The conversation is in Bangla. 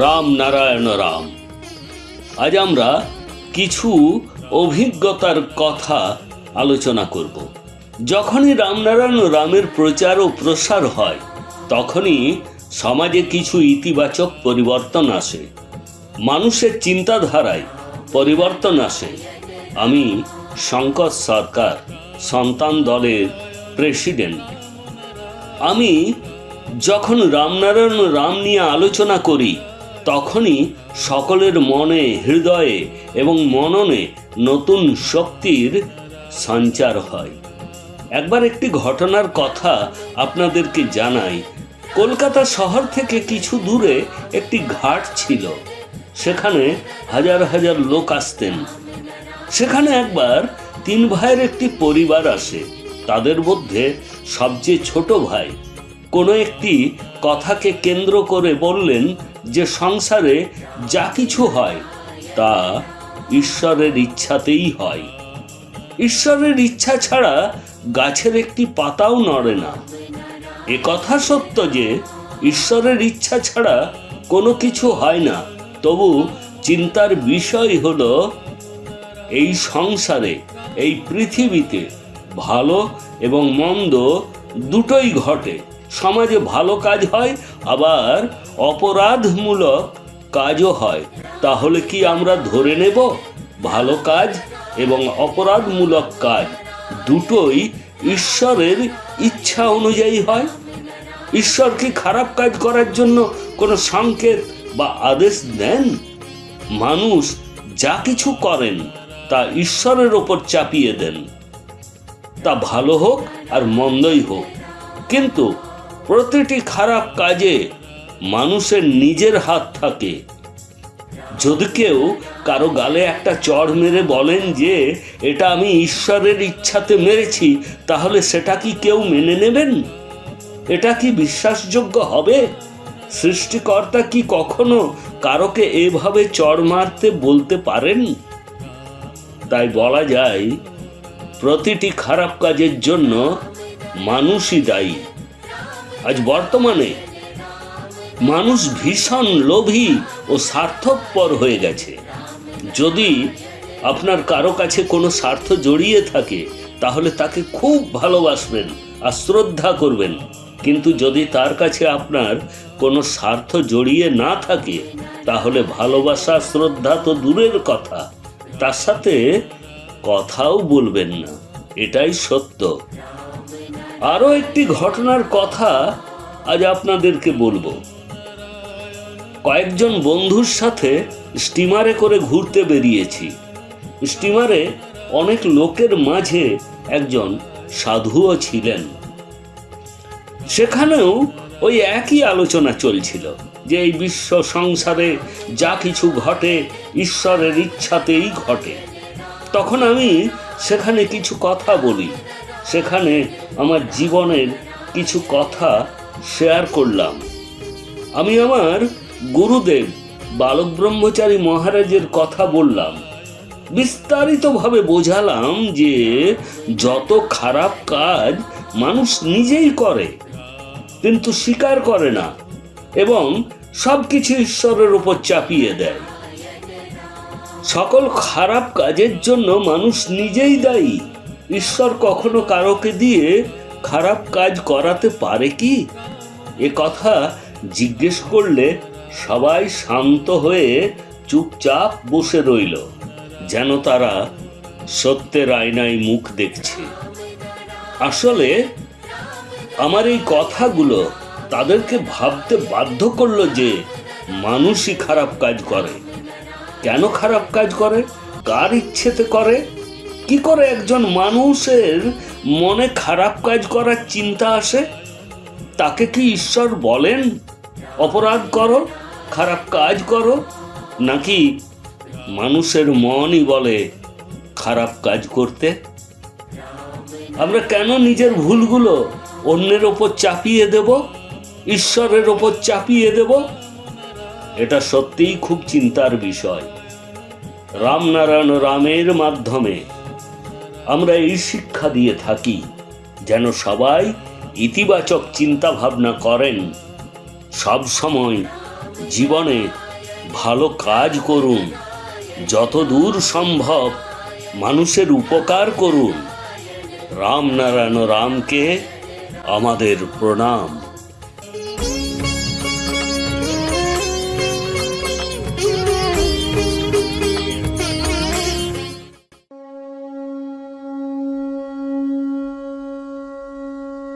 রাম নারায়ণ রাম। আজ আমরা কিছু অভিজ্ঞতার কথা আলোচনা করব। যখনই রামনারায়ণ রামের প্রচার ও প্রসার হয় তখনই সমাজে কিছু ইতিবাচক পরিবর্তন আসে, মানুষের চিন্তাধারায় পরিবর্তন আসে। আমি শঙ্কর সরকার, সন্তান দলের প্রেসিডেন্ট। আমি যখন রামনারায়ণ রাম নিয়ে আলোচনা করি তখনই সকলের মনে, হৃদয়ে এবং মননে নতুন শক্তির সঞ্চার হয়। একবার একটি ঘটনার কথা আপনাদেরকে জানাই। কলকাতা শহর থেকে কিছু দূরে একটি ঘাট ছিল, সেখানে হাজার হাজার লোক আসতেন। সেখানে একবার 3 ভাইয়ের একটি পরিবার আসে। তাদের মধ্যে সবচেয়ে ছোট ভাই কোনো একটি কথাকে কেন্দ্র করে বললেন যে সংসারে যা কিছু হয় তা ঈশ্বরের ইচ্ছাতেই হয়। ঈশ্বরের ইচ্ছা ছাড়া গাছের একটি পাতাও নড়ে না। এ কথা সত্য যে ঈশ্বরের ইচ্ছা ছাড়া কোনো কিছু হয় না। তবু চিন্তার বিষয় হলো এই সংসারে, এই পৃথিবীতে ভালো এবং মন্দ দুটোই ঘটে। সমাজে ভালো কাজ হয়, আবার অপরাধমূলক কাজও হয়। তাহলে কি আমরা ধরে নেব ভালো কাজ এবং অপরাধমূলক কাজ দুটোই ঈশ্বরের ইচ্ছা অনুযায়ী হয়? ঈশ্বর কি খারাপ কাজ করার জন্য কোনো সংকেত বা আদেশ দেন? মানুষ যা কিছু করেন তা ঈশ্বরের ওপর চাপিয়ে দেন, তা ভালো হোক আর মন্দই হোক। কিন্তু প্রতিটি খারাপ কাজে মানুষের নিজের হাত থাকে। যদি কেউ কারো গালে একটা চড় মেরে বলেন যে এটা আমি ঈশ্বরের ইচ্ছাতে মেরেছি, তাহলে সেটা কি কেউ মেনে নেবেন? এটা কি বিশ্বাসযোগ্য হবে? সৃষ্টিকর্তা কি কখনো কারোকে এভাবে চড় মারতে বলতে পারেন? তাই বলা যায় প্রতিটি খারাপ কাজের জন্য মানুষই দায়ী। আজ বর্তমানে মানুষ ভীষণ লোভী ও স্বার্থপর হয়ে গেছে। যদি আপনার কারো কাছে কোনো স্বার্থ জড়িয়ে থাকে তাহলে তাকে খুব ভালোবাসবেন আর শ্রদ্ধা করবেন। কিন্তু যদি তার কাছে আপনার কোনো স্বার্থ জড়িয়ে না থাকে তাহলে ভালোবাসা, শ্রদ্ধা তো দূরের কথা, তার সাথে কথাও বলবেন না। এটাই সত্য। আরও একটি ঘটনার কথা আজ আপনাদেরকে বলবো। কয়েকজন বন্ধুর সাথে স্টিমারে করে ঘুরতে বেরিয়েছি। স্টিমারে অনেক লোকের মাঝে একজন সাধুও ছিলেন। সেখানেও ওই একই আলোচনা চলছিল যে এই বিশ্ব সংসারে যা কিছু ঘটে ঈশ্বরের ইচ্ছাতেই ঘটে। তখন আমি সেখানে কিছু কথা বলি, সেখানে আমার জীবনের কিছু কথা শেয়ার করলাম। আমি আমার গুরুদেব বালক ব্রহ্মচারী মহারাজের কথা বললাম। বিস্তারিতভাবে বোঝালাম যে যত খারাপ কাজ মানুষ নিজেই করে কিন্তু স্বীকার করে না এবং সব কিছু ঈশ্বরের উপর চাপিয়ে দেয়। সকল খারাপ কাজের জন্য মানুষ নিজেই দায়ী। ঈশ্বর কখনো কারোকে দিয়ে খারাপ কাজ করাতে পারে কি? এ কথা জিজ্ঞেস করলে সবাই শান্ত হয়ে চুপচাপ বসে রইল, যেন তারা সত্যের আয়নায় মুখ দেখছে। আসলে আমার এই কথাগুলো তাদেরকে ভাবতে বাধ্য করলো যে মানুষই খারাপ কাজ করে। কেন খারাপ কাজ করে? কার ইচ্ছেতে করে? কি করে একজন মানুষের মনে খারাপ কাজ করার চিন্তা আসে? তাকে কি ঈশ্বর বলেন অপরাধ করো, খারাপ কাজ করো? নাকি মানুষের মনই বলে খারাপ কাজ করতে? আমরা কেন নিজের ভুলগুলো অন্যের ওপর চাপিয়ে দেব, ঈশ্বরের ওপর চাপিয়ে দেব? এটা সত্যিই খুব চিন্তার বিষয়। রামনারায়ণ রামের মাধ্যমে আমরা এই শিক্ষা দিয়ে থাকি যেন সবাই ইতিবাচক চিন্তা ভাবনা করেন, সব সময় জীবনে ভালো কাজ করুন, যতদূর সম্ভব মানুষের উপকার করুন। রামনারায়ণ রামকে আমাদের প্রণাম।